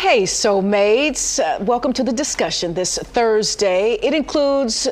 Hey, soulmates, welcome to the discussion this Thursday. It includes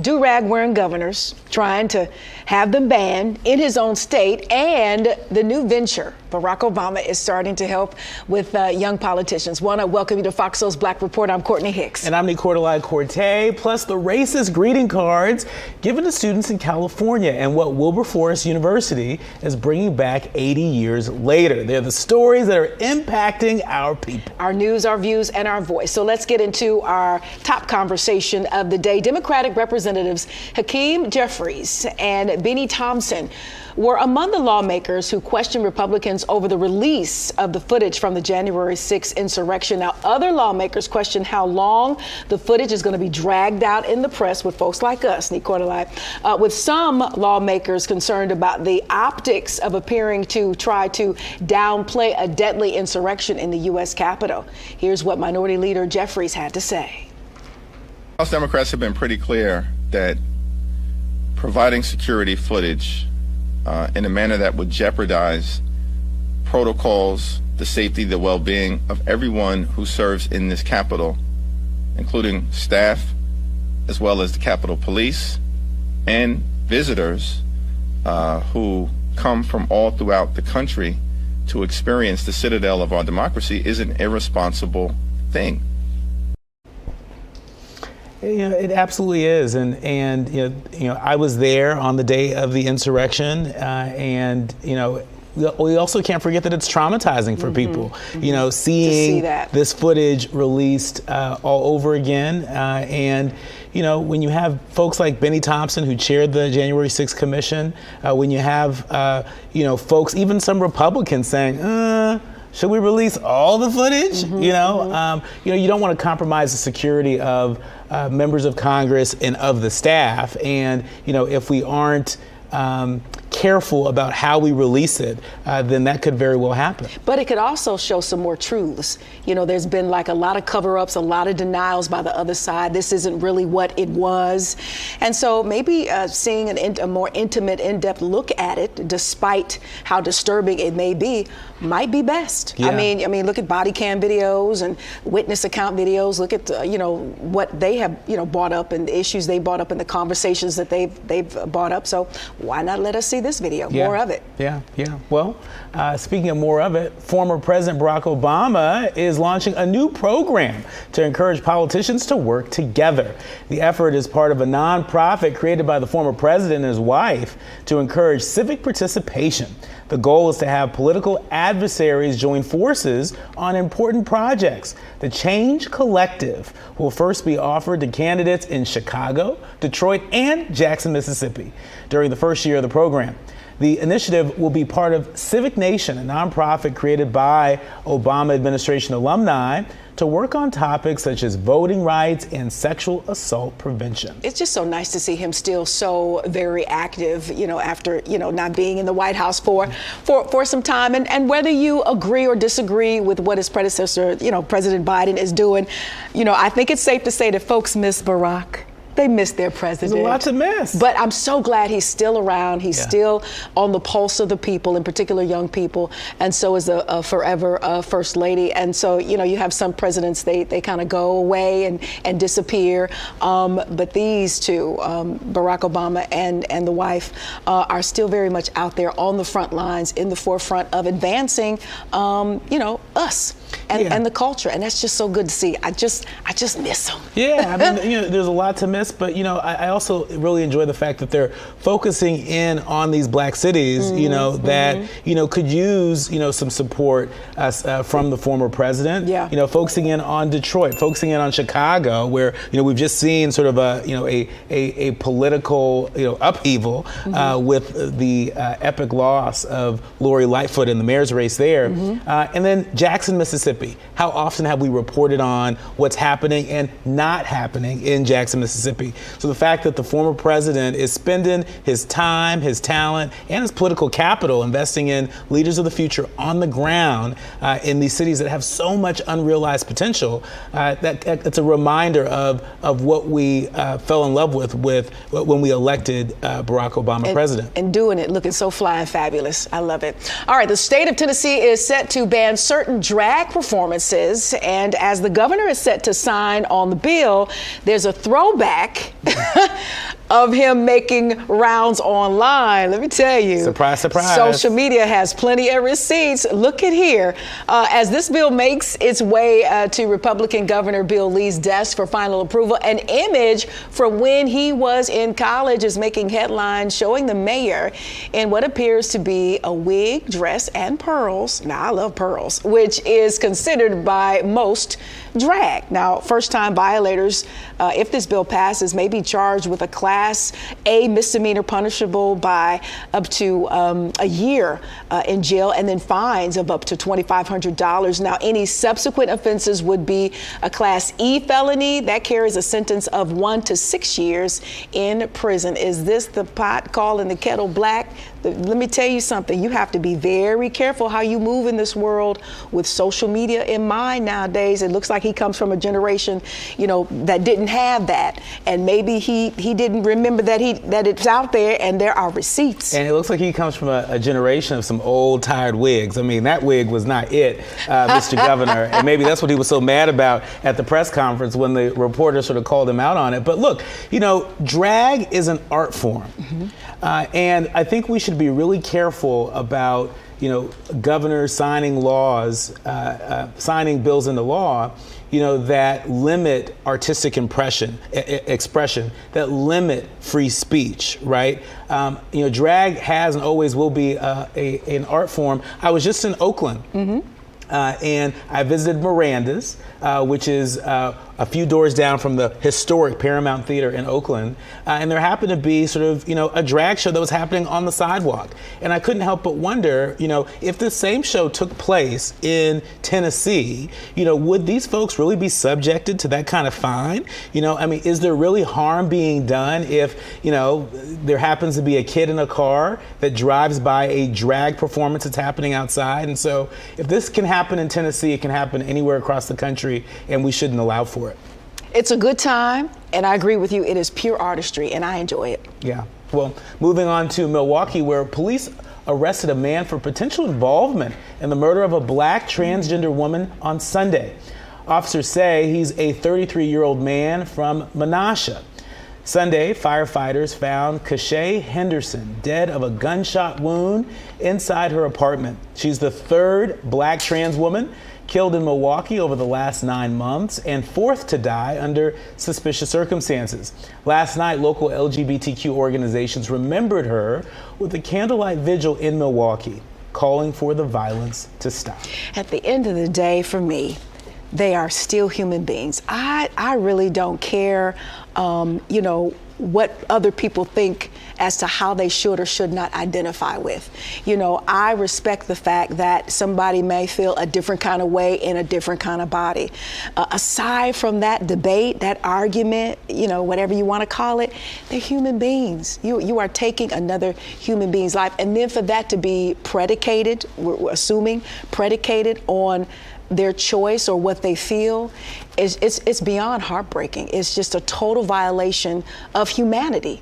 do-rag wearing governors trying to have them banned in his own state, and the new venture Barack Obama is starting to help with young politicians. Want to welcome you to FOXSOUL's Black Report. I'm Courtney Hicks. And I'm Nicordelai Corte, plus the racist greeting cards given to students in California and what Wilberforce University is bringing back 80 years later. They're the stories that are impacting our people. Our news, our views, and our voice. So let's get into our top conversation of the day. Democratic Representatives Hakeem Jeffries and Benny Thompson were among the lawmakers who questioned Republicans over the release of the footage from the January 6th insurrection. Now, other lawmakers question how long the footage is going to be dragged out in the press with folks like us, Nicordelai, with some lawmakers concerned about the optics of appearing to try to downplay a deadly insurrection in the U.S. Capitol. Here's what Minority Leader Jeffries had to say. House Democrats have been pretty clear that providing security footage in a manner that would jeopardize protocols, the safety, the well-being of everyone who serves in this Capitol, including staff, as well as the Capitol Police and visitors who come from all throughout the country to experience the citadel of our democracy, is an irresponsible thing. You know, it absolutely is, and you know, I was there on the day of the insurrection, and you know, we also can't forget that it's traumatizing for people. You know, seeing this footage released all over again, and you know, when you have folks like Benny Thompson, who chaired the January 6th Commission, when you have you know, folks, even some Republicans saying, should we release all the footage? You know, you don't want to compromise the security of members of Congress and of the staff. And, you know, if we aren't careful about how we release it, then that could very well happen. But it could also show some more truths. You know, there's been like a lot of cover-ups, a lot of denials by the other side. This isn't really what it was. And so maybe seeing a more intimate, in-depth look at it, despite how disturbing it may be, might be best. Yeah. I mean, look at body cam videos and witness account videos. Look at, you know, what they have, you know, brought up and the issues they brought up and the conversations that they've brought up. So why not let us see this video? Yeah. More of it. Yeah. Well, speaking of more of it, former President Barack Obama is launching a new program to encourage politicians to work together. The effort is part of a nonprofit created by the former president and his wife to encourage civic participation. The goal is to have political adversaries join forces on important projects. The Change Collective will first be offered to candidates in Chicago, Detroit, and Jackson, Mississippi during the first year of the program. The initiative will be part of Civic Nation, a nonprofit created by Obama administration alumni to work on topics such as voting rights and sexual assault prevention. It's just so nice to see him still so very active, you know, after, you know, not being in the White House for some time. And whether you agree or disagree with what his predecessor, you know, President Biden is doing, you know, I think it's safe to say that folks miss Barack. They miss their president. There's a lot to miss. But I'm so glad he's still around. He's still on the pulse of the people, in particular young people. And so is a forever First Lady. And so, you know, you have some presidents, they kind of go away and disappear. But these two, Barack Obama and the wife, are still very much out there on the front lines, in the forefront of advancing, you know, us. And the culture, and that's just so good to see. I just miss them. Yeah, I mean, you know, there's a lot to miss, but you know, I also really enjoy the fact that they're focusing in on these black cities, you know, that you know could use some support from the former president. Yeah. You know, focusing in on Detroit, focusing in on Chicago, where you know we've just seen sort of a political upheaval with the epic loss of Lori Lightfoot in the mayor's race there, and then Jackson, Mississippi. How often have we reported on what's happening and not happening in Jackson, Mississippi? So the fact that the former president is spending his time, his talent, and his political capital investing in leaders of the future on the ground in these cities that have so much unrealized potential, that's a reminder of what we fell in love with when we elected Barack Obama president. And doing it looking so fly and fabulous. I love it. All right, the state of Tennessee is set to ban certain drag drag performances. And as the governor is set to sign on the bill, there's a throwback of him making rounds online. Let me tell you. Surprise, surprise. Social media has plenty of receipts. Look at here. As this bill makes its way to Republican Governor Bill Lee's desk for final approval, an image from when he was in college is making headlines showing the mayor in what appears to be a wig, dress, and pearls. Now, I love pearls, which is considered by most drag. Now, first-time violators, if this bill passes, may be charged with a Class A misdemeanor punishable by up to a year in jail, and then fines of up to $2,500. Now, any subsequent offenses would be a Class E felony that carries a sentence of 1 to 6 years in prison. Is this the pot calling the kettle black? Let me tell you something. You have to be very careful how you move in this world with social media in mind nowadays. It looks like he comes from a generation, that didn't have that, and maybe he didn't remember that it's out there and there are receipts. And it looks like he comes from a generation of some old tired wigs. I mean, that wig was not it, Mr. Governor, and maybe that's what he was so mad about at the press conference when the reporter sort of called him out on it. But look, drag is an art form, and I think we should be really careful about governors signing laws, signing bills into law, that limit artistic expression, that limit free speech, right? Drag has and always will be an art form. I was just in Oakland. And I visited Miranda's, which is a few doors down from the historic Paramount Theater in Oakland. And there happened to be sort of, a drag show that was happening on the sidewalk. And I couldn't help but wonder, if the same show took place in Tennessee, would these folks really be subjected to that kind of fine? Is there really harm being done if, there happens to be a kid in a car that drives by a drag performance that's happening outside? And so if this can happen in Tennessee, it can happen anywhere across the country, and we shouldn't allow for it. It's a good time, and I agree with you. It is pure artistry, and I enjoy it. Yeah. Well, moving on to Milwaukee, where police arrested a man for potential involvement in the murder of a black transgender woman on Sunday. Officers say he's a 33-year-old man from Menasha. Sunday, firefighters found Kashay Henderson dead of a gunshot wound inside her apartment. She's the third black trans woman killed in Milwaukee over the last 9 months and fourth to die under suspicious circumstances. Last night, local LGBTQ organizations remembered her with a candlelight vigil in Milwaukee, calling for the violence to stop. At the end of the day, for me, they are still human beings. I really don't care, what other people think as to how they should or should not identify with. I respect the fact that somebody may feel a different kind of way in a different kind of body. Aside from that debate, that argument, whatever you want to call it, they're human beings. You are taking another human being's life. And then for that to be predicated, we're assuming, predicated on their choice or what they feel, it's beyond heartbreaking. It's just a total violation of humanity.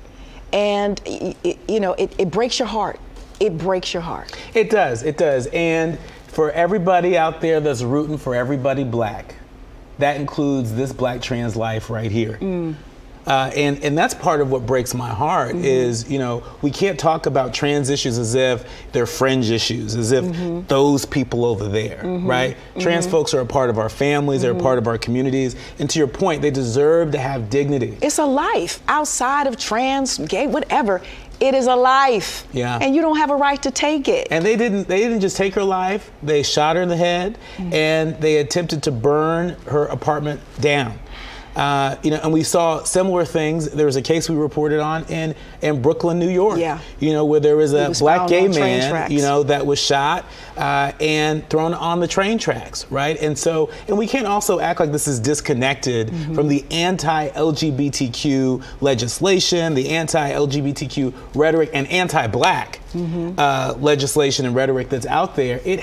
And, it breaks your heart. It breaks your heart. It does. And for everybody out there that's rooting for everybody black, that includes this black trans life right here. And that's part of what breaks my heart is, we can't talk about trans issues as if they're fringe issues, as if those people over there, right? Trans folks are a part of our families, they're a part of our communities. And to your point, they deserve to have dignity. It's a life outside of trans, gay, whatever. It is a life. Yeah. And you don't have a right to take it. And they didn't just take her life, they shot her in the head and they attempted to burn her apartment down. And we saw similar things. There was a case we reported on in Brooklyn, New York. Yeah. Where there was a black gay man, that was shot and thrown on the train tracks, right? And we can't also act like this is disconnected from the anti-LGBTQ legislation, the anti-LGBTQ rhetoric, and anti-black legislation and rhetoric that's out there, it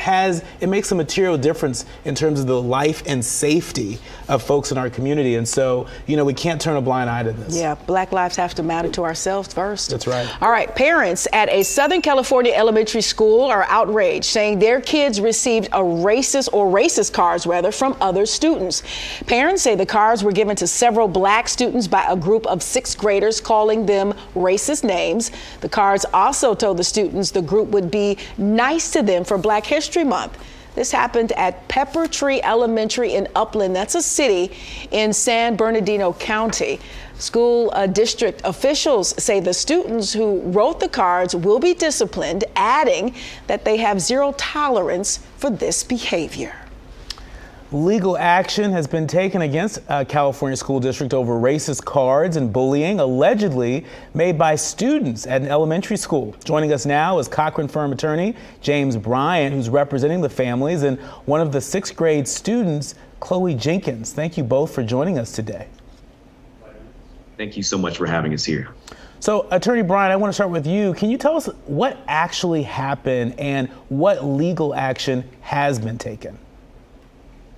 makes a material difference in terms of the life and safety of folks in our community. And so, we can't turn a blind eye to this. Yeah, Black lives have to matter to ourselves first. That's right. All right, parents at a Southern California elementary school are outraged, saying their kids received racist cards from other students. Parents say the cards were given to several Black students by a group of 6th graders, calling them racist names. The cards also told the students the group would be nice to them for Black History Month. This happened at Pepper Tree Elementary in Upland. That's a city in San Bernardino County. School district officials say the students who wrote the cards will be disciplined, adding that they have zero tolerance for this behavior. Legal action has been taken against a California school district over racist cards and bullying allegedly made by students at an elementary school. Joining us now is Cochran firm attorney James Bryant, who's representing the families, and one of the 6th grade students, Chloe Jenkins. Thank you both for joining us today. Thank you so much for having us here. So, Attorney Bryant, I want to start with you. Can you tell us what actually happened and what legal action has been taken?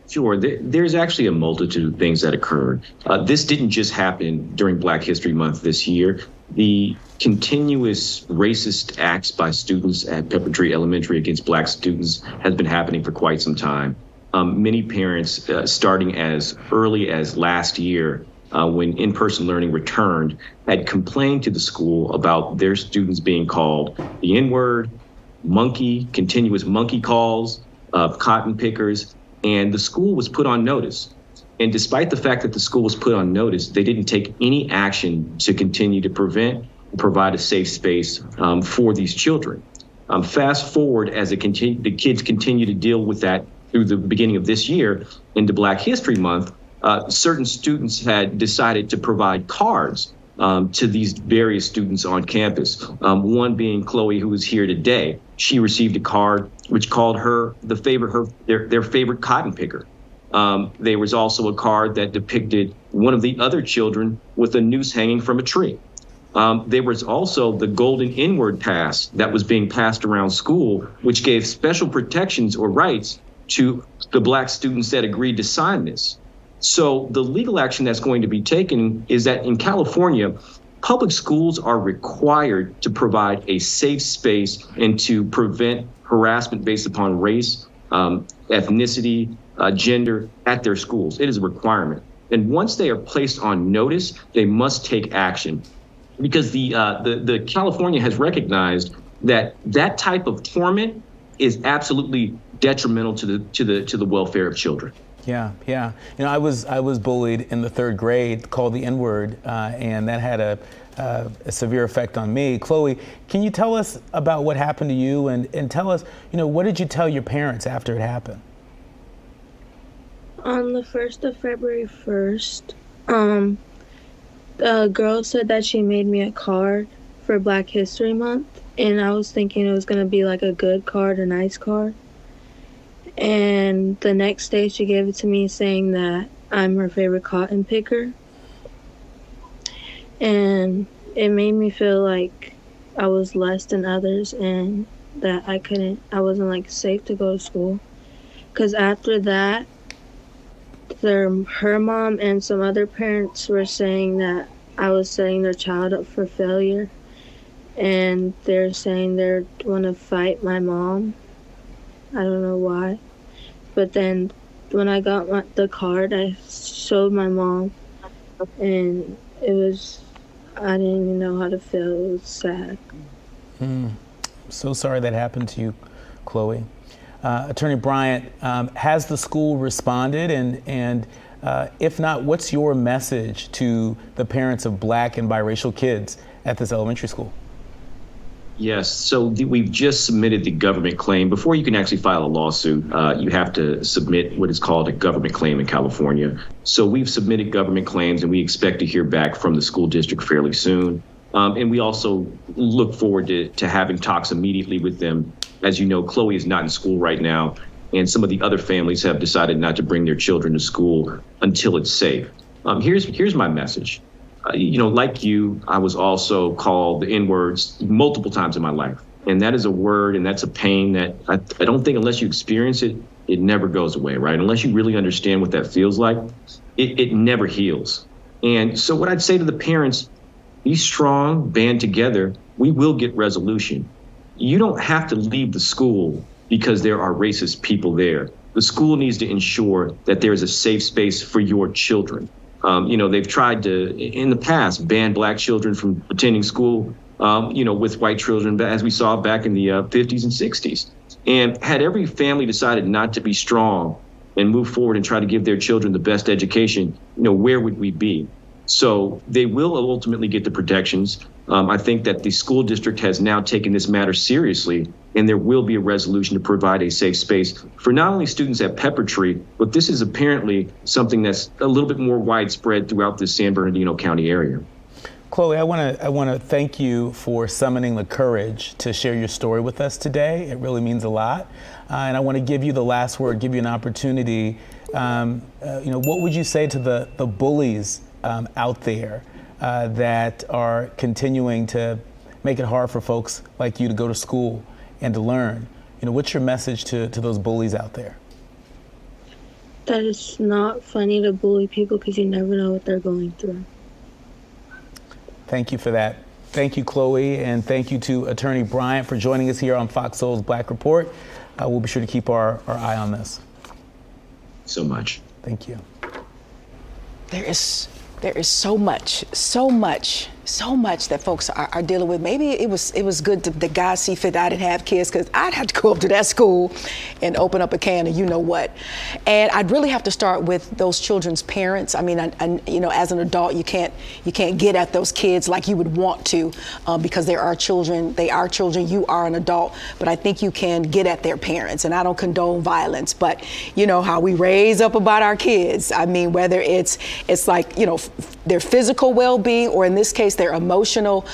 Sure. There's actually a multitude of things that occurred. This didn't just happen during Black History Month this year. The continuous racist acts by students at Pepper Tree Elementary against Black students has been happening for quite some time. Many parents, starting as early as last year, when in-person learning returned, had complained to the school about their students being called the N-word, monkey, continuous monkey calls, cotton pickers, and the school was put on notice. And despite the fact that the school was put on notice, they didn't take any action to continue to prevent and provide a safe space for these children. Fast forward as the kids continue to deal with that through the beginning of this year into Black History Month, certain students had decided to provide cards to these various students on campus. One being Chloe, who is here today. She received a card which called her their favorite cotton picker. There was also a card that depicted one of the other children with a noose hanging from a tree. There was also the golden N-word pass that was being passed around school, which gave special protections or rights to the Black students that agreed to sign this. So the legal action that's going to be taken is that in California, public schools are required to provide a safe space and to prevent harassment based upon race, ethnicity, gender at their schools. It is a requirement. And once they are placed on notice, they must take action, because the California has recognized that that type of torment is absolutely detrimental to the welfare of children. Yeah. I was bullied in the 3rd grade, called the N-word, and that had a severe effect on me. Chloe, can you tell us about what happened to you, and tell us, what did you tell your parents after it happened? On the 1st of February 1st, the girl said that she made me a card for Black History Month, and I was thinking it was going to be like a good card, a nice card. And the next day she gave it to me saying that I'm her favorite cotton picker. And it made me feel like I was less than others and that I wasn't like safe to go to school. Because after that, her mom and some other parents were saying that I was setting their child up for failure. And they're saying they want to fight my mom. I don't know why. But then when I got the card, I showed my mom, and I didn't even know how to feel. It was sad. I'm so sorry that happened to you, Chloe. Attorney Bryant, has the school responded? And if not, what's your message to the parents of Black and biracial kids at this elementary school? Yes, so we've just submitted the government claim. Before you can actually file a lawsuit, you have to submit what is called a government claim in California. So we've submitted government claims, and we expect to hear back from the school district fairly soon. And we also look forward to having talks immediately with them. As you know, Chloe is not in school right now, and some of the other families have decided not to bring their children to school until it's safe. Here's my message. Like you, I was also called the N-words multiple times in my life. And that is a word, and that's a pain that I don't think, unless you experience it, it never goes away, right? Unless you really understand what that feels like, it never heals. And so what I'd say to the parents, be strong, band together. We will get resolution. You don't have to leave the school because there are racist people there. The school needs to ensure that there is a safe space for your children. They've tried to, in the past, ban black children from attending school, with white children, as we saw back in the 50s and 60s. And had every family decided not to be strong and move forward and try to give their children the best education, where would we be? So they will ultimately get the protections. I think that the school district has now taken this matter seriously, and there will be a resolution to provide a safe space for not only students at Pepper Tree, but this is apparently something that's a little bit more widespread throughout the San Bernardino County area. Chloe, I want to thank you for summoning the courage to share your story with us today. It really means a lot. And I want to give you the last word, give you an opportunity. What would you say to the bullies out there that are continuing to make it hard for folks like you to go to school and to learn? What's your message to those bullies out there? That it's not funny to bully people because you never know what they're going through. Thank you for that. Thank you, Chloe, and thank you to Attorney Bryant for joining us here on Fox Soul's Black Report. We'll be sure to keep our eye on this. So much. Thank you. There is so much that folks are dealing with. Maybe it was good that God see fit I didn't have kids, because I'd have to go up to that school and open up a can of you know what. And I'd really have to start with those children's parents. I mean, as an adult, you can't get at those kids like you would want to, because they are children, you are an adult, but I think you can get at their parents. And I don't condone violence, but how we raise up about our kids. I mean, whether it's like, their physical well-being, or in this case, their emotional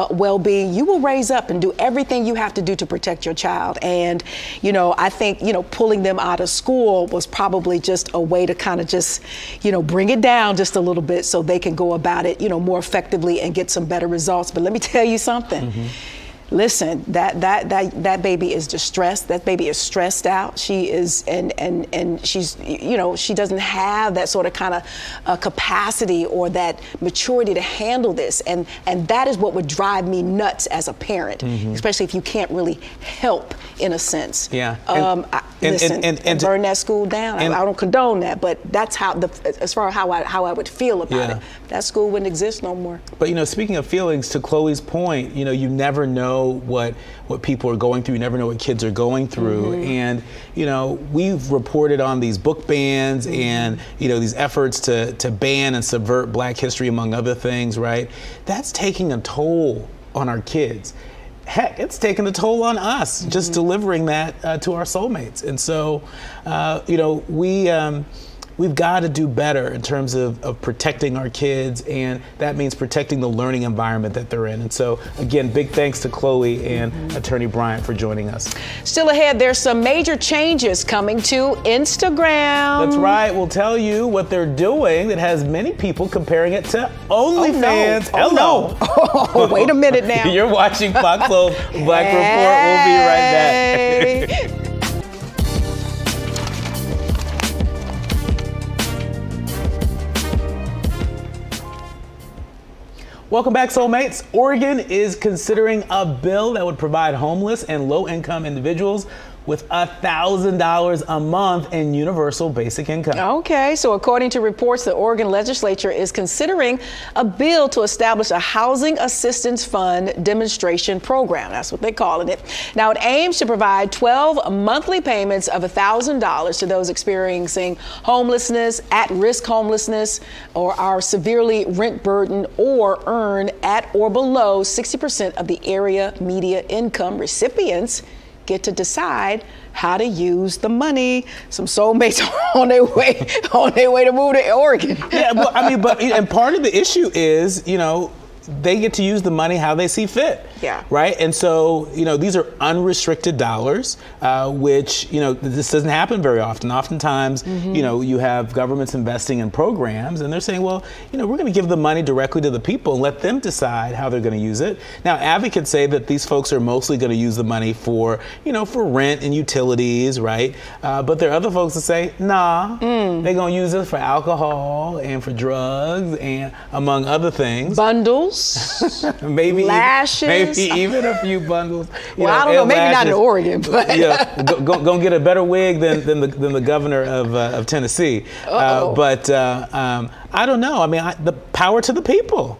well-being, you will raise up and do everything you have to do to protect your child. And, I think, pulling them out of school was probably just a way to kind of just, bring it down just a little bit so they can go about it, more effectively and get some better results. But let me tell you something. Mm-hmm. Listen, that baby is distressed. That baby is stressed out. She is, and she's, she doesn't have that sort of kind of capacity or that maturity to handle this. And that is what would drive me nuts as a parent, mm-hmm. especially if you can't really help in a sense. Yeah. And burn that school down. I don't condone that, but that's how as far as how I would feel about it. That school wouldn't exist no more. But speaking of feelings, to Chloe's point, you never know what people are going through. You never know what kids are going through. Mm-hmm. And we've reported on these book bans mm-hmm. and these efforts to ban and subvert Black history, among other things, right? That's taking a toll on our kids. Heck, it's taking a toll on us mm-hmm. just delivering that to our soulmates. And so we've got to do better in terms of protecting our kids, and that means protecting the learning environment that they're in. And so, again, big thanks to Chloe and mm-hmm. Attorney Bryant for joining us. Still ahead, there's some major changes coming to Instagram. That's right. We'll tell you what they're doing that has many people comparing it to OnlyFans. Oh, no. Oh, wait a minute now. You're watching Fox Soul's Black Report. We'll be right back. Welcome back, Soulmates. Oregon is considering a bill that would provide homeless and low-income individuals with $1,000 a month in universal basic income. Okay, so according to reports, the Oregon legislature is considering a bill to establish a housing assistance fund demonstration program. That's what they're calling it. Now, it aims to provide 12 monthly payments of $1,000 to those experiencing homelessness, at-risk homelessness, or are severely rent burdened or earn at or below 60% of the area median income. Recipients get to decide how to use the money. Some soulmates on their way to move to Oregon. Yeah, well, and part of the issue is, they get to use the money how they see fit. Yeah. Right? And so, these are unrestricted dollars, which, this doesn't happen very often. Oftentimes, you have governments investing in programs and they're saying, well, we're going to give the money directly to the people and let them decide how they're going to use it. Now, advocates say that these folks are mostly going to use the money for, for rent and utilities, right? But there are other folks that say, nah, they're going to use it for alcohol and for drugs and among other things. Bundles, maybe lashes, even a few bundles. I don't know, maybe not in Oregon, but gonna get a better wig than the governor of Tennessee. But I don't know. I mean, the power to the people.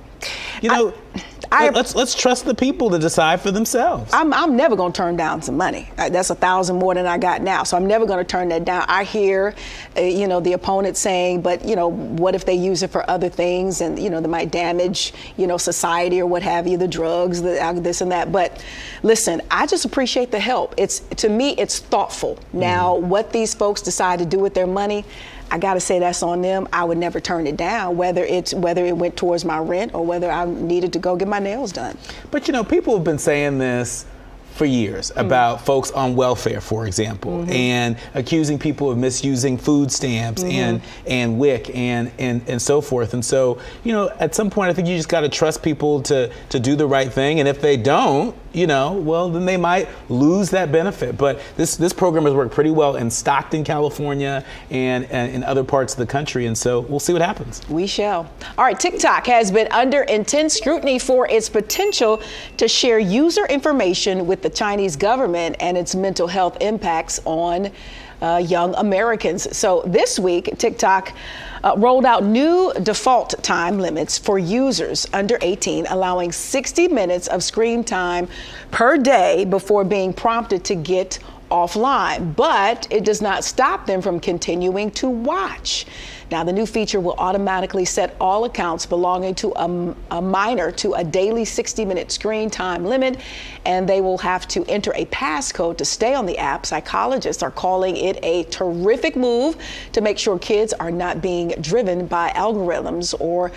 Let's trust the people to decide for themselves. I'm never going to turn down some money. That's 1,000 more than I got now, so I'm never going to turn that down. I hear, the opponent saying, but what if they use it for other things, and they might damage, society or what have you, the drugs, this and that. But listen, I just appreciate the help. To me, it's thoughtful. Now, what these folks decide to do with their money, I got to say that's on them. I would never turn it down, whether it went towards my rent or whether I needed to go get my nails done. But people have been saying this for years about folks on welfare, for example, and accusing people of misusing food stamps and WIC and so forth. And so, at some point, I think you just got to trust people to do the right thing. And if they don't, well, then they might lose that benefit. But this program has worked pretty well in Stockton, California, and in other parts of the country. And so we'll see what happens. We shall. All right, TikTok has been under intense scrutiny for its potential to share user information with the Chinese government and its mental health impacts on young Americans. So this week, TikTok rolled out new default time limits for users under 18, allowing 60 minutes of screen time per day before being prompted to get offline. But it does not stop them from continuing to watch. Now, the new feature will automatically set all accounts belonging to a minor to a daily 60-minute screen time limit, and they will have to enter a passcode to stay on the app. Psychologists are calling it a terrific move to make sure kids are not being driven by algorithms or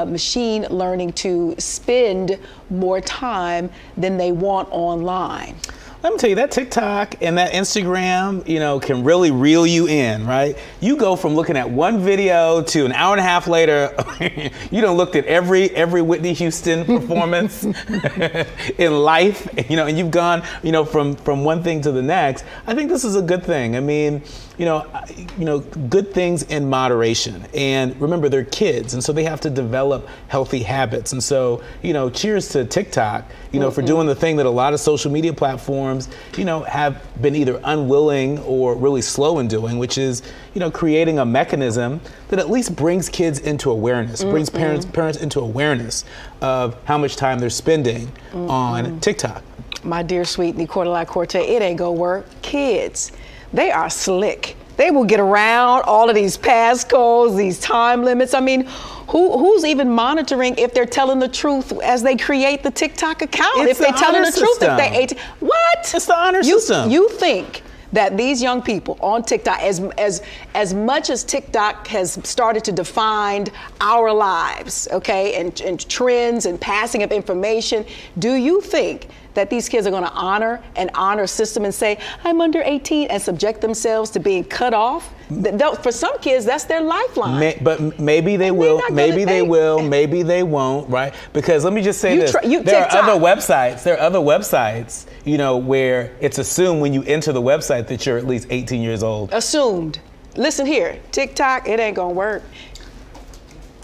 machine learning to spend more time than they want online. Let me tell you, that TikTok and that Instagram, can really reel you in, right? You go from looking at one video to an hour and a half later, you done looked at every Whitney Houston performance in life, and you've gone, from one thing to the next. I think this is a good thing. I mean, good things in moderation. And remember, they're kids, and so they have to develop healthy habits. And so, cheers to TikTok, for doing the thing that a lot of social media platforms, have been either unwilling or really slow in doing, which is, creating a mechanism that at least brings kids into awareness, brings parents into awareness of how much time they're spending on TikTok. My dear sweet Nicolai Corte, it ain't gonna work. Kids, they are slick. They will get around all of these passcodes, these time limits. I mean, who's even monitoring if they're telling the truth as they create the TikTok account? It's if they're telling the truth, system. if they 18, what? It's the honor system. You think that these young people on TikTok, as much as TikTok has started to define our lives, okay, and trends and passing of information, do you think that these kids are going to honor an honor system and say, I'm under 18, and subject themselves to being cut off? For some kids, that's their lifeline. But maybe they will, maybe they will, maybe they won't, right? Because let me just say this. There are other websites, where it's assumed when you enter the website that you're at least 18 years old. Assumed. Listen here, TikTok, it ain't going to work.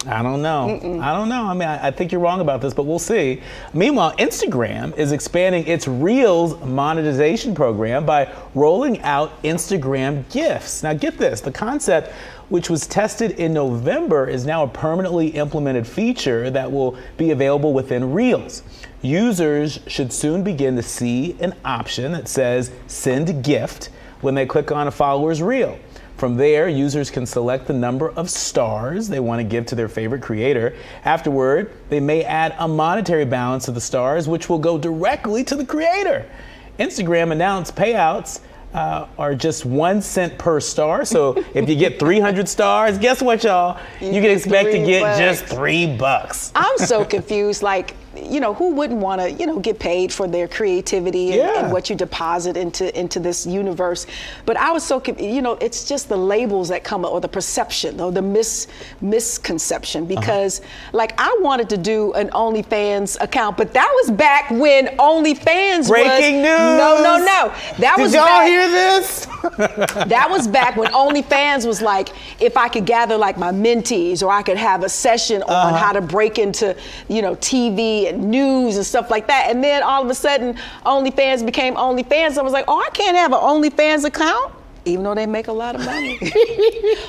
I don't know. I don't know. I mean, I think you're wrong about this, but we'll see. Meanwhile, Instagram is expanding its Reels monetization program by rolling out Instagram gifts. Now, get this. The concept, which was tested in November, is now a permanently implemented feature that will be available within Reels. Users should soon begin to see an option that says send gift when they click on a follower's reel. From there, users can select the number of stars they want to give to their favorite creator. Afterward, they may add a monetary balance to the stars, which will go directly to the creator. Instagram announced payouts are just 1 cent per star. So if you get 300 stars, guess what, y'all? You can expect to get just $3. I'm so confused. Like, who wouldn't want to, get paid for their creativity and what you deposit into this universe. But I was so, it's just the labels that come up, or the perception, or the misconception, because like I wanted to do an OnlyFans account, but that was back when OnlyFans Breaking news. No. Did y'all hear this? That was back when OnlyFans was like, if I could gather like my mentees, or I could have a session on how to break into, TV and news and stuff like that. And then all of a sudden, OnlyFans became OnlyFans. I was like, oh, I can't have an OnlyFans account, even though they make a lot of money.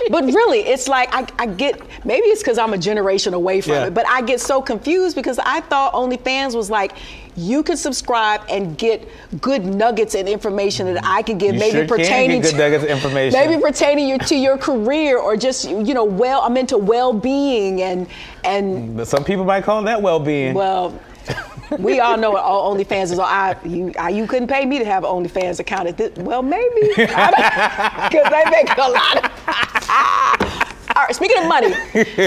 But really, it's like, I get, maybe it's because I'm a generation away from it, but I get so confused because I thought OnlyFans was like, you could subscribe and get good nuggets and information that I could give, maybe pertaining to good nuggets of information. Maybe pertaining to your career, or just I'm into well-being and. But some people might call that well-being. Well, we all know what OnlyFans is. You couldn't pay me to have an OnlyFans account. Well, maybe because they make a lot of. All right, speaking of money,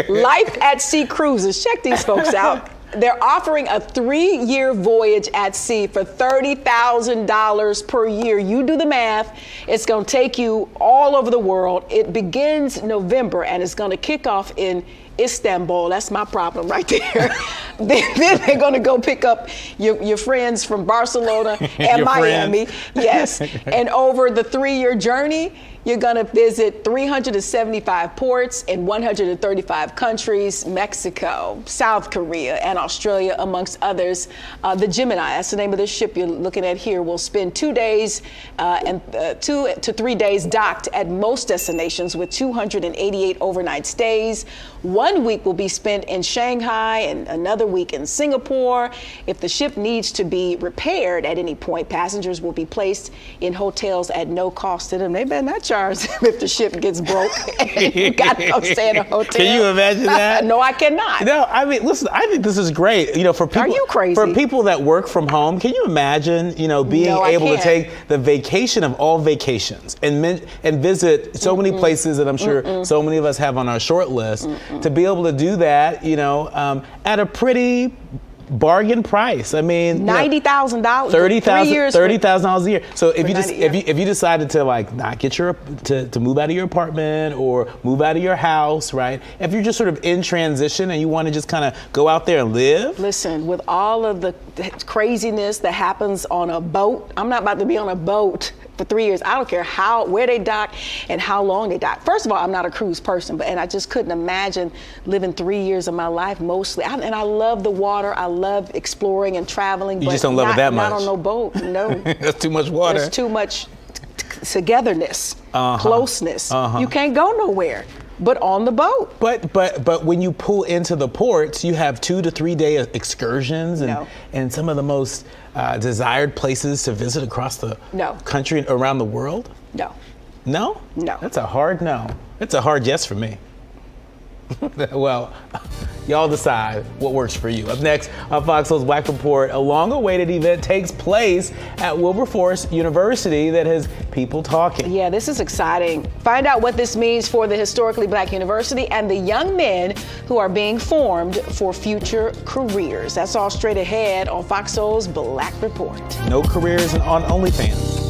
Life at Sea Cruises. Check these folks out. They're offering a 3-year voyage at sea for $30,000 per year. You do the math. It's going to take you all over the world. It begins November, and it's going to kick off in Istanbul. That's my problem right there. Then they're going to go pick up your friends from Barcelona and Miami. Yes. And over the 3-year journey, you're going to visit 375 ports in 135 countries, Mexico, South Korea, and Australia, amongst others. The Gemini, that's the name of this ship you're looking at here, will spend 2 days and 2 to 3 days docked at most destinations, with 288 overnight stays. 1 week will be spent in Shanghai and another week in Singapore. If the ship needs to be repaired at any point, passengers will be placed in hotels at no cost to them. They better not charge if the ship gets broke and you got to go stay in a hotel. Can you imagine that? No, I cannot. No, I mean, listen, I think this is great. For people, are you crazy? For people that work from home, can you imagine, being able to take the vacation of all vacations and visit so many places that I'm sure so many of us have on our short list, to be able to do that, at a pretty bargain price. I mean, $90,000, $30,000 a year. So if you decided to not get to move out of your apartment or move out of your house, right? If you're just sort of in transition and you want to just kind of go out there and live. Listen, with all of the craziness that happens on a boat, I'm not about to be on a boat for 3 years. I don't care where they dock and how long they dock. First of all, I'm not a cruise person, and I just couldn't imagine living 3 years of my life mostly. And I love the water. I love exploring and traveling. You just don't love it that much. Not on no boat. No. That's too much water. There's too much togetherness, closeness. You can't go nowhere but on the boat. But when you pull into the ports, you have 2 to 3 day excursions and some of the most desired places to visit across the country and around the world? No. No? No. That's a hard no. It's a hard yes for me. Well, y'all decide what works for you. Up next on Fox Soul's Black Report, a long-awaited event takes place at Wilberforce University that has people talking. Yeah, this is exciting. Find out what this means for the historically Black university and the young men who are being formed for future careers. That's all straight ahead on Fox Soul's Black Report. No careers on OnlyFans.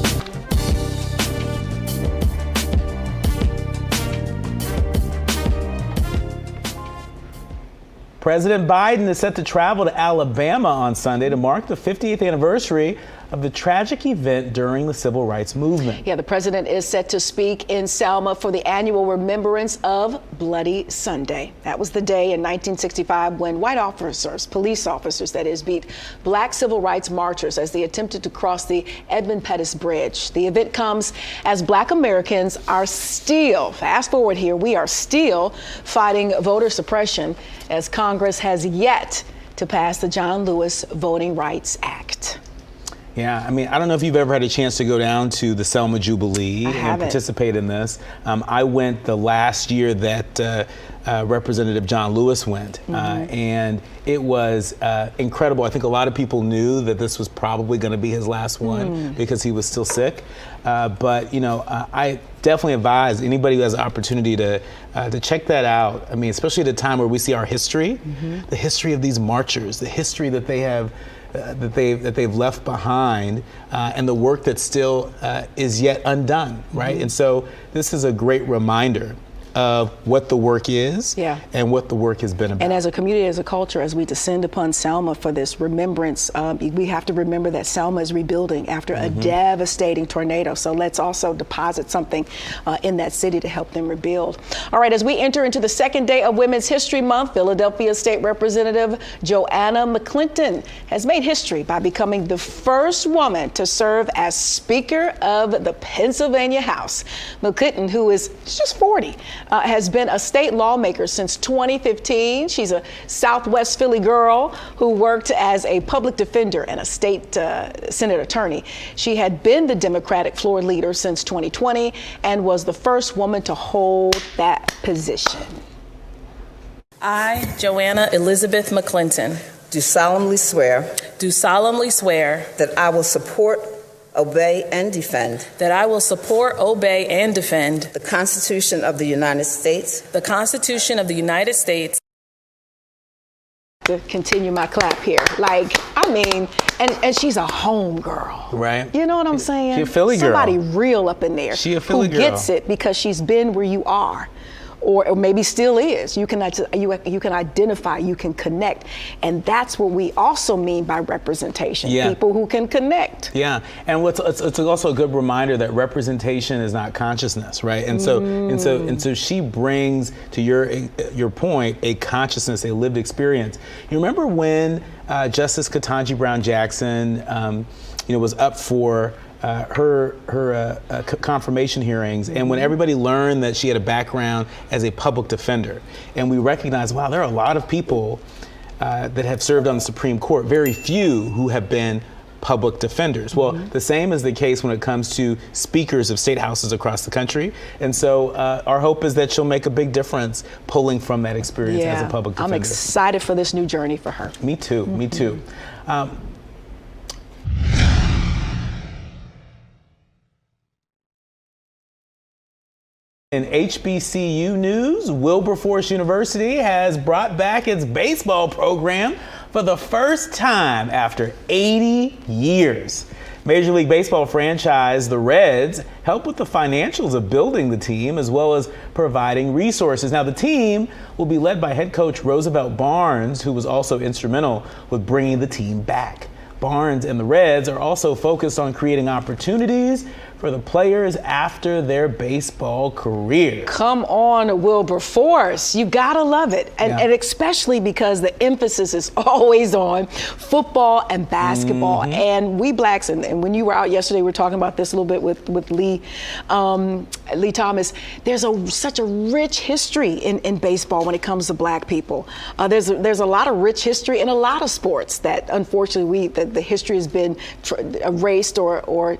President Biden is set to travel to Alabama on Sunday to mark the 50th anniversary of the tragic event during the Civil Rights Movement. Yeah, the president is set to speak in Selma for the annual remembrance of Bloody Sunday. That was the day in 1965 when white officers, police officers that is, beat Black civil rights marchers as they attempted to cross the Edmund Pettus Bridge. The event comes as Black Americans are still, fast forward here, we are still fighting voter suppression as Congress has yet to pass the John Lewis Voting Rights Act. Yeah, I mean, I don't know if you've ever had a chance to go down to the Selma Jubilee and haven't. participate in this. I went the last year that Representative John Lewis went. And it was incredible. I think a lot of people knew that this was probably going to be his last one because he was still sick. But, you know, I definitely advise anybody who has an opportunity to check that out. I mean, especially at a time where we see our history, the history of these marchers, the history that they have, that they've left behind, and the work that still is yet undone, right? And so this is a great reminder of what the work is and what the work has been about. And as a community, as a culture, as we descend upon Selma for this remembrance, we have to remember that Selma is rebuilding after a devastating tornado. So let's also deposit something in that city to help them rebuild. All right, as we enter into the second day of Women's History Month, Philadelphia State Representative Joanna McClinton has made history by becoming the first woman to serve as Speaker of the Pennsylvania House. McClinton, who is just 40, has been a state lawmaker since 2015. She's a Southwest Philly girl who worked as a public defender and a state Senate attorney. She had been the Democratic floor leader since 2020 and was the first woman to hold that position. I, Joanna Elizabeth McClinton, do solemnly swear that I will support, obey, and defend the Constitution of the United States, To continue my clap here. Like, I mean, and she's a home girl. Right. You know what I'm saying? She a Philly girl. Somebody real up in there. She a Philly girl. Who gets it because she's been where you are. Or maybe still is. You can identify, you can connect. And that's what we also mean by representation. People who can connect. Yeah, and it's also a good reminder that representation is not consciousness, right? And so she brings, to your point, a consciousness, a lived experience. You remember when Justice Ketanji Brown Jackson was up for her confirmation hearings, and when everybody learned that she had a background as a public defender, and we recognized, wow, there are a lot of people that have served on the Supreme Court, very few who have been public defenders. Well, the same is the case when it comes to speakers of state houses across the country, and so our hope is that she'll make a big difference pulling from that experience as a public defender. I'm excited for this new journey for her. Me too, me too. In HBCU news, Wilberforce University has brought back its baseball program for the first time after 80 years. Major League Baseball franchise, the Reds, help with the financials of building the team as well as providing resources. Now, the team will be led by head coach Roosevelt Barnes, who was also instrumental with bringing the team back. Barnes and the Reds are also focused on creating opportunities for the players after their baseball career. Come on, Wilberforce. You gotta love it. And especially because the emphasis is always on football and basketball. And we blacks, and when you were out yesterday, we were talking about this a little bit with Lee Thomas. There's such a rich history in baseball when it comes to black people. There's a lot of rich history in a lot of sports that unfortunately the history has been erased or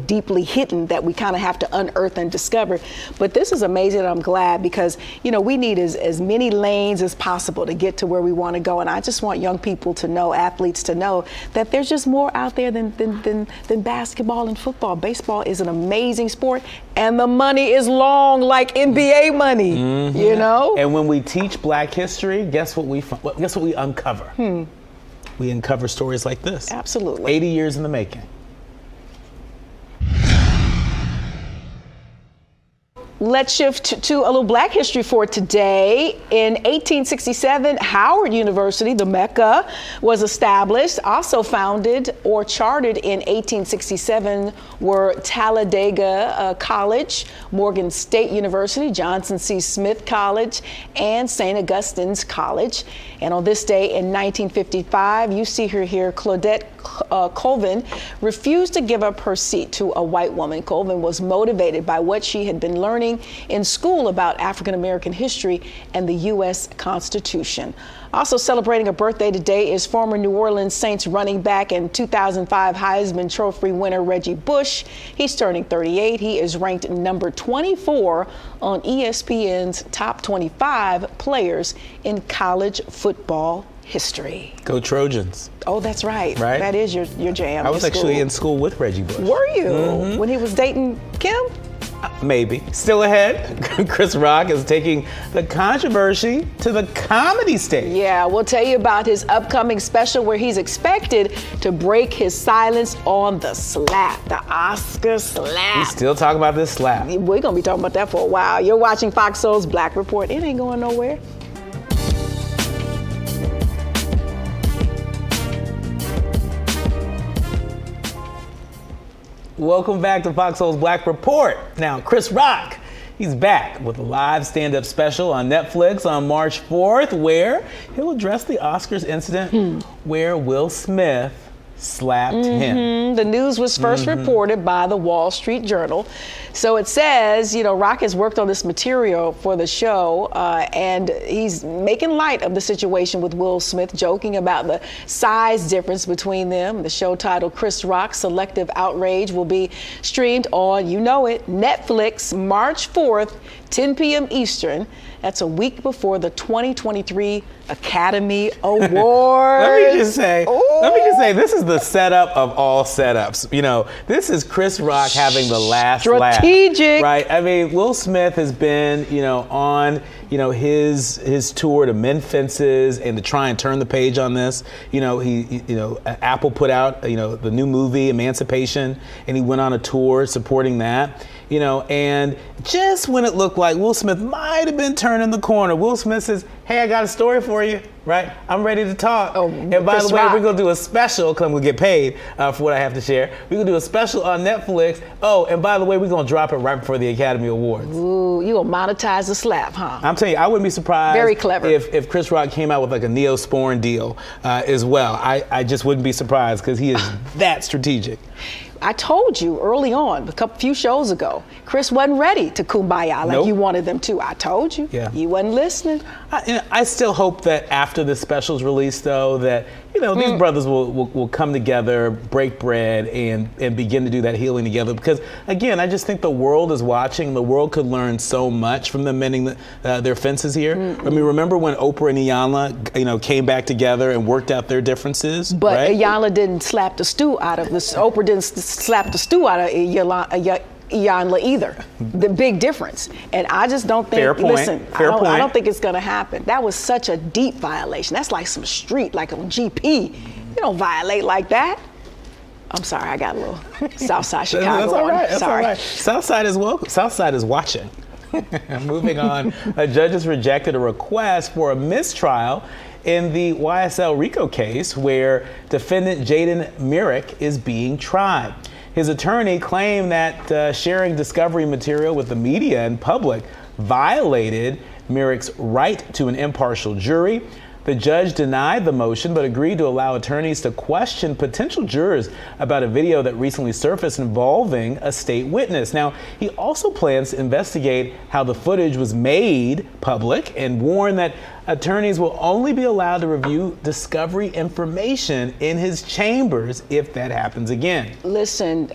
deeply hidden, that we kind of have to unearth and discover. But this is amazing, and I'm glad, because we need as many lanes as possible to get to where we want to go. And I just want young people to know, athletes to know, that there's just more out there than basketball and football. Baseball is an amazing sport, and the money is long, like NBA money. You know. And when we teach Black history, guess what we uncover? We uncover stories like this. Absolutely. 80 years in the making. Let's shift to a little Black history for today. In 1867, Howard University, the Mecca, was established. Also founded or chartered in 1867 were Talladega College, Morgan State University, Johnson C. Smith College, and St. Augustine's College. And on this day in 1955, you see her here, Claudette Colvin refused to give up her seat to a white woman. Colvin was motivated by what she had been learning in school about African American history and the U.S. Constitution. Also celebrating a birthday today is former New Orleans Saints running back and 2005 Heisman Trophy winner Reggie Bush. He's turning 38. He is ranked number 24 on ESPN's top 25 players in college football history. Go Trojans. Oh, that's right. Right? That is your jam. I was actually in school with Reggie Bush. Were you? When he was dating Kim? Maybe. Still ahead, Chris Rock is taking the controversy to the comedy stage. Yeah, we'll tell you about his upcoming special where he's expected to break his silence on the slap, the Oscar slap. He's still talking about this slap. We're going to be talking about that for a while. You're watching Fox Soul's Black Report. It ain't going nowhere. Welcome back to Fox Soul's Black Report. Now, Chris Rock, he's back with a live stand-up special on Netflix on March 4th, where he'll address the Oscars incident where Will Smith slapped him. The news was first reported by the Wall Street Journal. So it says, you know, Rock has worked on this material for the show, and he's making light of the situation with Will Smith, joking about the size difference between them. The show titled Chris Rock Selective Outrage will be streamed on, you know it, Netflix, March 4th, 10 p.m. Eastern. That's a week before the 2023 Academy Awards. Let me just say, this is the setup of all setups. You know, this is Chris Rock having the last laugh. Strategic. Right? I mean, Will Smith has been, you know, on, you know, his tour to mend fences and to try and turn the page on this. You know, Apple put out, you know, the new movie Emancipation, and he went on a tour supporting that. You know, and just when it looked like Will Smith might have been turning the corner, Will Smith says, hey, I got a story for you, right? I'm ready to talk. Oh, and by the way, we're going to do a special, because I'm going to get paid for what I have to share. We're going to do a special on Netflix. Oh, and by the way, we're going to drop it right before the Academy Awards. Ooh, you going to monetize the slap, huh? I'm telling you, I wouldn't be surprised. Very clever. If Chris Rock came out with like a Neosporin deal as well. I just wouldn't be surprised, because he is that strategic. I told you early on, a few shows ago, Chris wasn't ready to kumbaya like you wanted them to. I told you. Yeah. You wasn't listening. I still hope that after the special's released, though, that, you know, these brothers will come together, break bread, and begin to do that healing together. Because, again, I just think the world is watching. The world could learn so much from them mending their fences here. I mean, remember when Oprah and Iyanla, you know, came back together and worked out their differences? But right? Iyanla didn't slap the stew out of this. Oprah didn't slap the stew out of Iyanla either. The big difference. And I just don't think, Fair point. Listen, I don't think it's going to happen. That was such a deep violation. That's like some street, like a GP. You don't violate like that. I'm sorry, I got a little Southside Chicago. That's all right. That's all right. Southside is welcome. Southside is watching. Moving on, judges rejected a request for a mistrial in the YSL RICO case where defendant Jaden Myrick is being tried. His attorney claimed that sharing discovery material with the media and public violated Myrick's right to an impartial jury. The judge denied the motion but agreed to allow attorneys to question potential jurors about a video that recently surfaced involving a state witness. Now, he also plans to investigate how the footage was made public and warned that attorneys will only be allowed to review discovery information in his chambers if that happens again. Listen,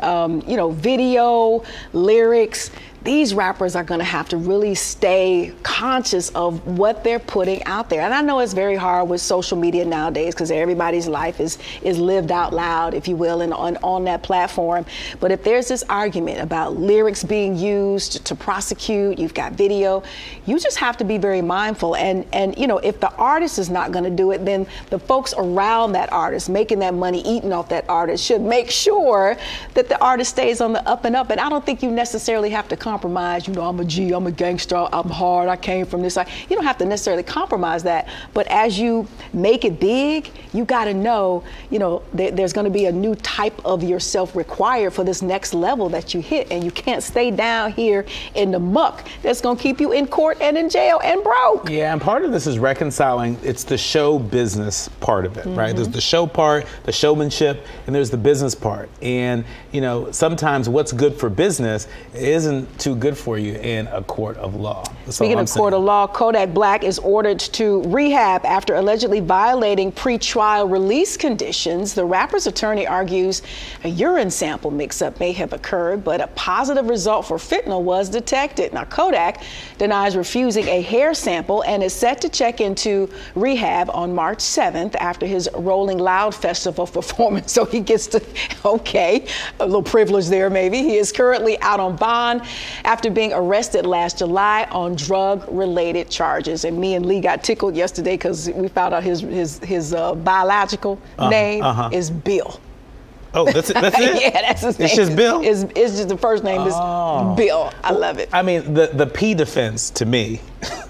you know, video, lyrics, these rappers are going to have to really stay conscious of what they're putting out there. And I know it's very hard with social media nowadays because everybody's life is lived out loud, if you will, and on that platform. But if there's this argument about lyrics being used to prosecute, you've got video, you just have to be very mindful. And you know, if the artist is not going to do it, then the folks around that artist, making that money, eating off that artist, should make sure that the artist stays on the up and up. And I don't think you necessarily have to compromise. You know, I'm a G, I'm a gangster, I'm hard, I came from this side. You don't have to necessarily compromise that. But as you make it big, you got to know, you know, there's going to be a new type of yourself required for this next level that you hit. And you can't stay down here in the muck. That's going to keep you in court and in jail and broke. Yeah, and part of this this is reconciling, it's the show business part of it, right? There's the show part, the showmanship, and there's the business part. And, you know, sometimes what's good for business isn't too good for you in a court of law. Speaking of court of law, Kodak Black is ordered to rehab after allegedly violating pre-trial release conditions. The rapper's attorney argues a urine sample mix-up may have occurred, but a positive result for fentanyl was detected. Now, Kodak denies refusing a hair sample and is set to check into rehab on March 7th after his Rolling Loud Festival performance. So he gets to, okay, a little privilege there maybe. He is currently out on bond after being arrested last July on drug-related charges. And me and Lee got tickled yesterday because we found out his biological name is Bill. Oh, that's it? That's it? Yeah, that's his name. It's just Bill? It's just the first name is Bill. I love it. I mean, the P defense to me,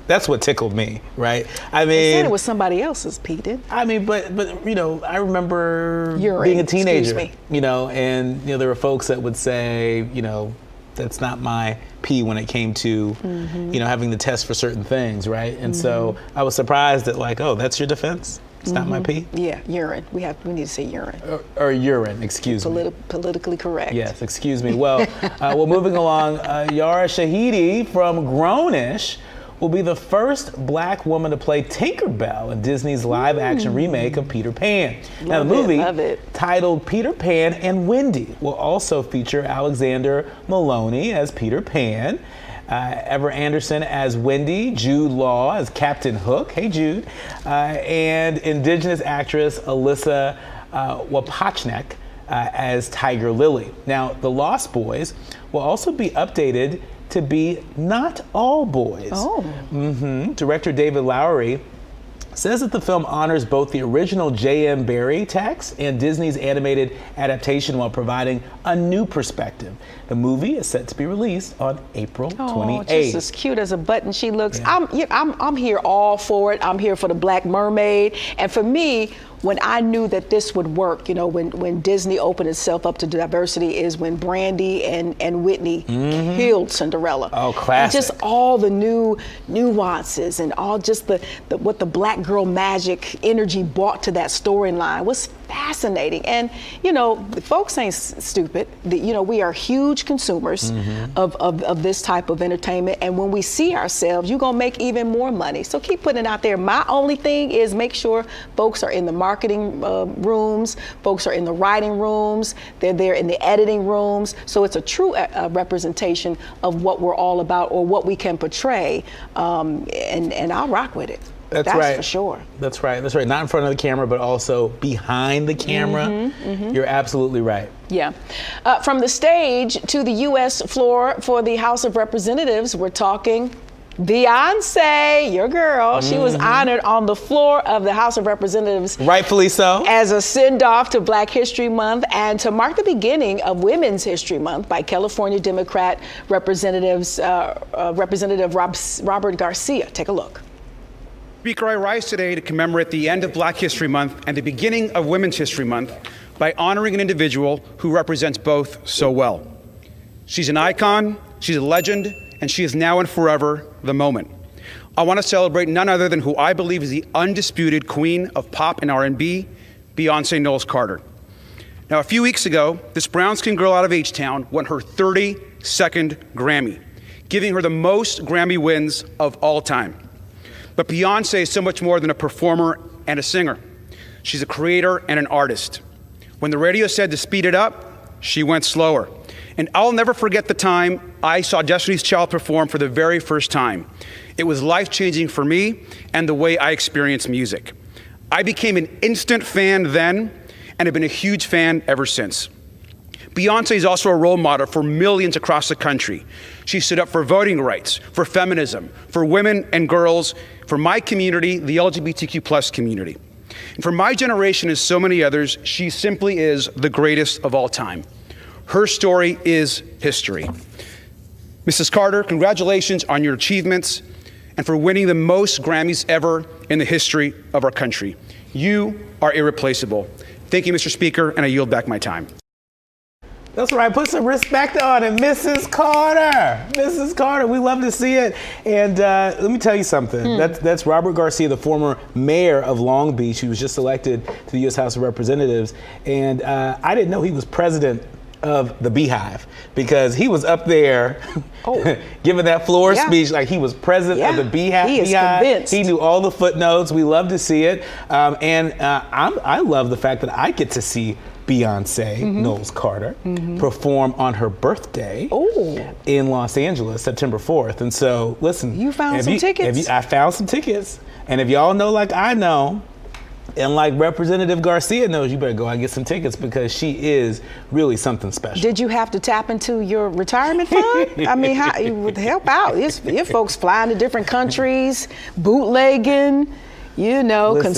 that's what tickled me, right? I mean, they said it was somebody else's P, didn't? I mean, but you know, I remember Urine, being a teenager, excuse me. you know, and you know, there were folks that would say, you know, that's not my P when it came to, you know, having to test for certain things, right? And so I was surprised that, like, oh, that's your defense? It's not my P? Yeah, urine. We need to say urine. Or urine, excuse me. Politically correct. Yes, excuse me. Well, moving along, Yara Shahidi from Grownish will be the first black woman to play Tinkerbell in Disney's live-action remake of Peter Pan. Now, the movie, titled Peter Pan and Wendy, will also feature Alexander Maloney as Peter Pan, Ever Anderson as Wendy, Jude Law as Captain Hook, hey Jude, and Indigenous actress Alyssa Wapachnek as Tiger Lily. Now, the Lost Boys will also be updated to be not all boys. Director David Lowery says that the film honors both the original J.M. Barrie text and Disney's animated adaptation while providing a new perspective. The movie is set to be released on April 28th. Just as cute as a button she looks. Yeah. I'm here all for it. I'm here for the Black Mermaid. And for me, when I knew that this would work, you know, when Disney opened itself up to diversity is when Brandy and Whitney killed Cinderella. Oh, classic. And just all the new nuances and all just what the black girl magic energy brought to that storyline was fascinating. And, you know, folks ain't stupid. You know, we are huge consumers of this type of entertainment. And when we see ourselves, you're going to make even more money. So keep putting it out there. My only thing is make sure folks are in the marketing rooms, folks are in the writing rooms, they're there in the editing rooms. So it's a true representation of what we're all about or what we can portray. And I'll rock with it. That's right. For sure. That's right. That's right. Not in front of the camera, but also behind the camera. You're absolutely right. Yeah. From the stage to the U.S. floor for the House of Representatives, we're talking Beyonce, your girl. She was honored on the floor of the House of Representatives. Rightfully so. As a send-off to Black History Month and to mark the beginning of Women's History Month by California Democrat Representative Robert Garcia. Take a look. Speaker, I rise today to commemorate the end of Black History Month and the beginning of Women's History Month by honoring an individual who represents both so well. She's an icon, she's a legend, and she is now and forever the moment. I want to celebrate none other than who I believe is the undisputed queen of pop and R&B, Beyonce Knowles Carter. Now, a few weeks ago, this brown-skinned girl out of H-Town won her 32nd Grammy, giving her the most Grammy wins of all time. But Beyonce is so much more than a performer and a singer. She's a creator and an artist. When the radio said to speed it up, she went slower. And I'll never forget the time I saw Destiny's Child perform for the very first time. It was life-changing for me and the way I experience music. I became an instant fan then and have been a huge fan ever since. Beyonce is also a role model for millions across the country. She stood up for voting rights, for feminism, for women and girls, for my community, the LGBTQ+ community. And for my generation and so many others, she simply is the greatest of all time. Her story is history. Mrs. Carter, congratulations on your achievements and for winning the most Grammys ever in the history of our country. You are irreplaceable. Thank you, Mr. Speaker, and I yield back my time. That's right. Put some respect on it, Mrs. Carter. Mrs. Carter, we love to see it. And let me tell you something. That's Robert Garcia, the former mayor of Long Beach, who was just elected to the U.S. House of Representatives. And I didn't know he was president of the Beehive, because he was up there giving that floor speech like he was president of the Beehive. He is convinced. He knew all the footnotes. We love to see it. I love the fact that I get to see Beyonce Knowles Carter perform on her birthday in Los Angeles, September 4th. And so, listen. You found some tickets? I found some tickets. And if y'all know like I know, and like Representative Garcia knows, you better go out and get some tickets, because she is really something special. Did you have to tap into your retirement fund? I mean, how you would help out? Your folks flying to different countries, bootlegging, you know, Listen,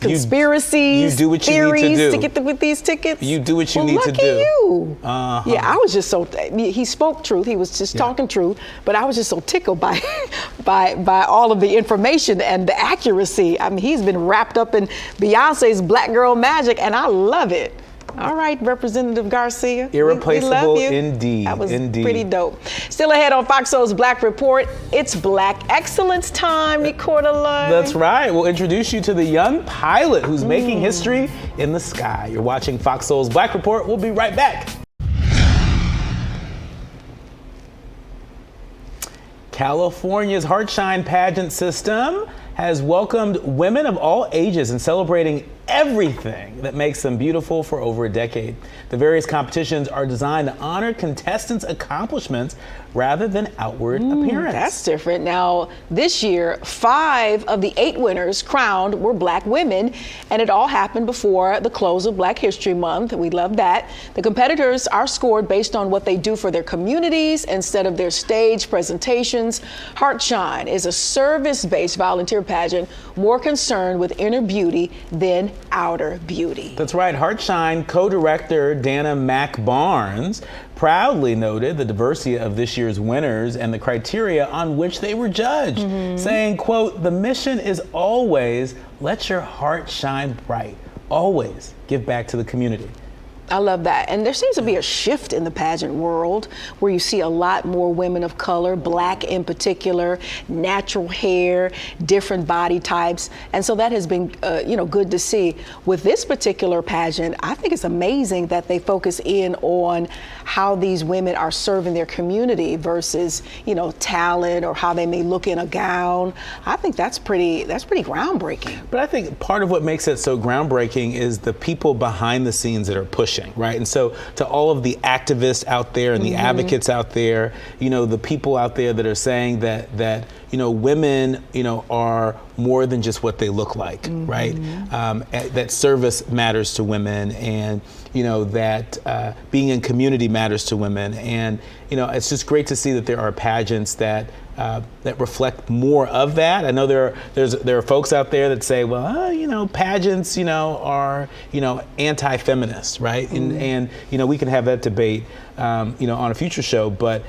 conspiracies, you do what you theories need to do. get with these tickets. You do what you need to do. Lucky you. Uh-huh. Yeah, I was just so. He spoke truth. He was just talking truth. But I was just so tickled by all of the information and the accuracy. I mean, he's been wrapped up in Beyonce's Black Girl Magic, and I love it. All right, Representative Garcia. Irreplaceable, we love you. indeed. That was pretty dope. Still ahead on Fox Soul's Black Report, it's Black Excellence time, Nicorda. That's right. We'll introduce you to the young pilot who's making history in the sky. You're watching Fox Soul's Black Report. We'll be right back. California's Heartshine pageant system has welcomed women of all ages and celebrating everything that makes them beautiful for over a decade. The various competitions are designed to honor contestants' accomplishments rather than outward appearance. That's different. Now, this year, 5 of the 8 winners crowned were Black women, and it all happened before the close of Black History Month. We love that. The competitors are scored based on what they do for their communities instead of their stage presentations. Heartshine is a service-based volunteer pageant more concerned with inner beauty than outer beauty. That's right. Heartshine co-director Dana Mack Barnes proudly noted the diversity of this year's winners and the criteria on which they were judged, saying, quote, "The mission is always let your heart shine bright. Always give back to the community." I love that. And there seems to be a shift in the pageant world where you see a lot more women of color, Black in particular, natural hair, different body types. And so that has been, good to see. With this particular pageant, I think it's amazing that they focus in on how these women are serving their community versus, talent or how they may look in a gown. I think that's pretty groundbreaking. But I think part of what makes it so groundbreaking is the people behind the scenes that are pushing. Right. And so to all of the activists out there and the advocates out there, the people out there that are saying that women, are more than just what they look like. Right. That service matters to women, and, that being in community matters to women. And, it's just great to see that there are pageants that reflect more of that. I know there are folks out there that say, well, pageants, are, anti-feminist, right? And we can have that debate, on a future show. But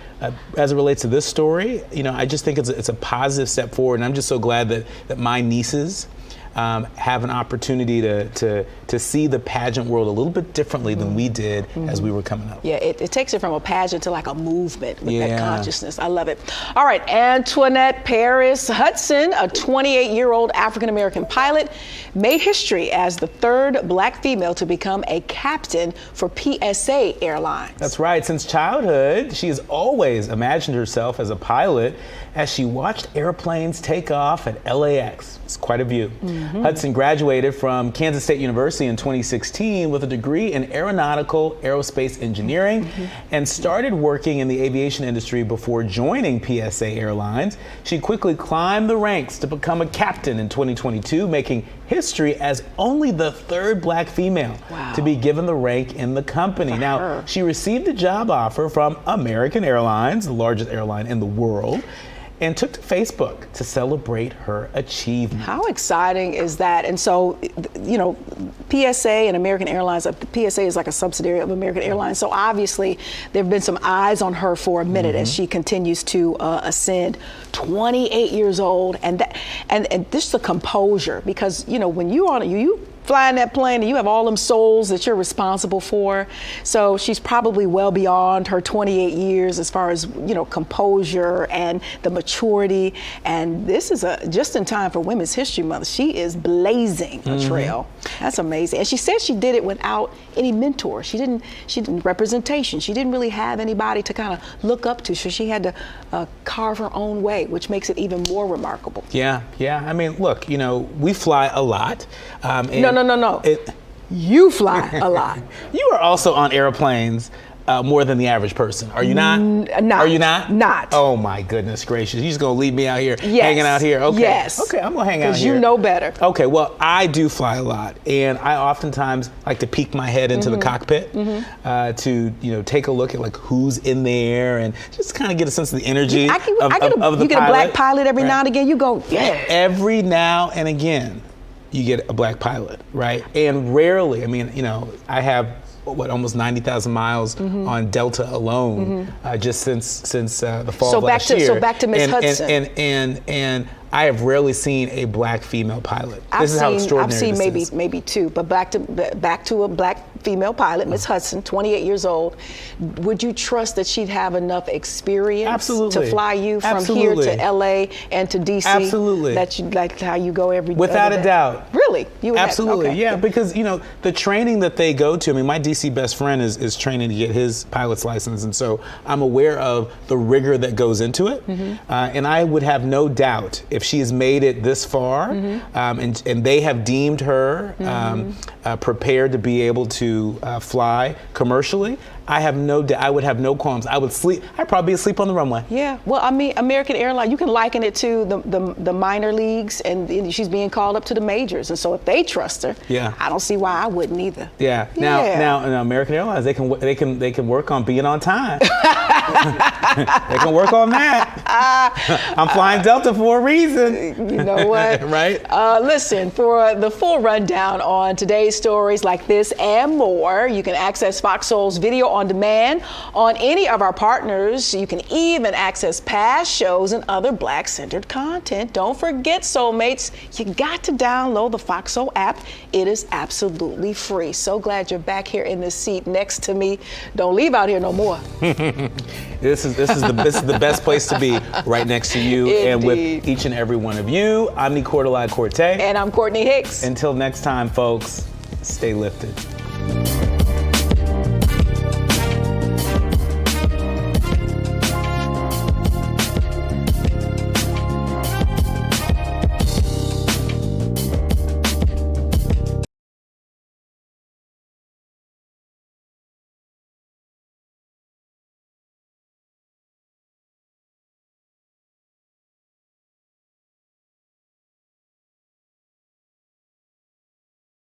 as it relates to this story, I just think it's a positive step forward, and I'm just so glad that my nieces have an opportunity to see the pageant world a little bit differently than we did as we were coming up. Yeah, it takes it from a pageant to like a movement with that consciousness. I love it. All right, Antoinette Paris Hudson, a 28-year-old African-American pilot, made history as the 3rd Black female to become a captain for PSA Airlines. That's right. Since childhood, she has always imagined herself as a pilot as she watched airplanes take off at LAX. It's quite a view. Hudson graduated from Kansas State University in 2016 with a degree in aeronautical aerospace engineering and started working in the aviation industry before joining PSA Airlines. She quickly climbed the ranks to become a captain in 2022, making history as only the 3rd Black female to be given the rank in the company. Now, she received a job offer from American Airlines, the largest airline in the world, and took to Facebook to celebrate her achievement. How exciting is that? And so, PSA and American Airlines, PSA is like a subsidiary of American Airlines. So obviously there have been some eyes on her for a minute as she continues to ascend. 28 years old, and just the composure, because when you flying that plane and you have all them souls that you're responsible for. So she's probably well beyond her 28 years as far as, you know, composure and the maturity. And this is just in time for Women's History Month. She is blazing a trail. That's amazing. And she said she did it without any mentor. She didn't representation. She didn't really have anybody to kind of look up to. So she had to carve her own way, which makes it even more remarkable. Yeah. I mean, look, you know, we fly a lot. No. You fly a lot. You are also on airplanes more than the average person. Are you not? Not. Are you not? Not. Oh my goodness gracious. You're just gonna leave me out here hanging out here? Okay. Yes. Okay, I'm gonna hang out here. Because you know better. Okay, well, I do fly a lot, and I oftentimes like to peek my head into the cockpit to, you know, take a look at like who's in there and just kind of get a sense of the energy of the pilot. You get a black pilot every now and again, you go, yeah. Every now and again, you get a black pilot, right? And rarely, I mean, you know, I have almost 90,000 miles on Delta alone, just since the fall of last year. So back to Miss Hudson. And I have rarely seen a black female pilot. This is how extraordinary I've seen this is. maybe two, but back to a black female pilot, Miss Hudson, 28 years old. Would you trust that she'd have enough experience to fly you from here to LA and to DC? Absolutely. That you like how you go every Without a doubt. Really? You would Absolutely, okay. yeah, because, you know, the training that they go to, I mean, my DC best friend is training to get his pilot's license, and so I'm aware of the rigor that goes into it, and I would have no doubt if she has made it this far, and they have deemed her prepared to be able to fly commercially, I would have no qualms. I'd probably be asleep on the runway. Yeah, well, I mean, American Airlines, you can liken it to the minor leagues, and she's being called up to the majors. And so if they trust her, I don't see why I wouldn't either. Yeah. Now, American Airlines, they can work on being on time. They can work on that. I'm flying Delta for a reason. You know what? Right? Listen, for the full rundown on today's stories like this and more, you can access Fox Soul's video on demand on any of our partners. You can even access past shows and other Black-centered content. Don't forget, Soulmates, you got to download the Fox Soul app. It is absolutely free. So glad you're back here in this seat next to me. Don't leave out here no more. This is the best place to be, right next to you. Indeed. And with each and every one of you. I'm Nicordelai Corte. And I'm Courtney Hicks. Until next time, folks, stay lifted.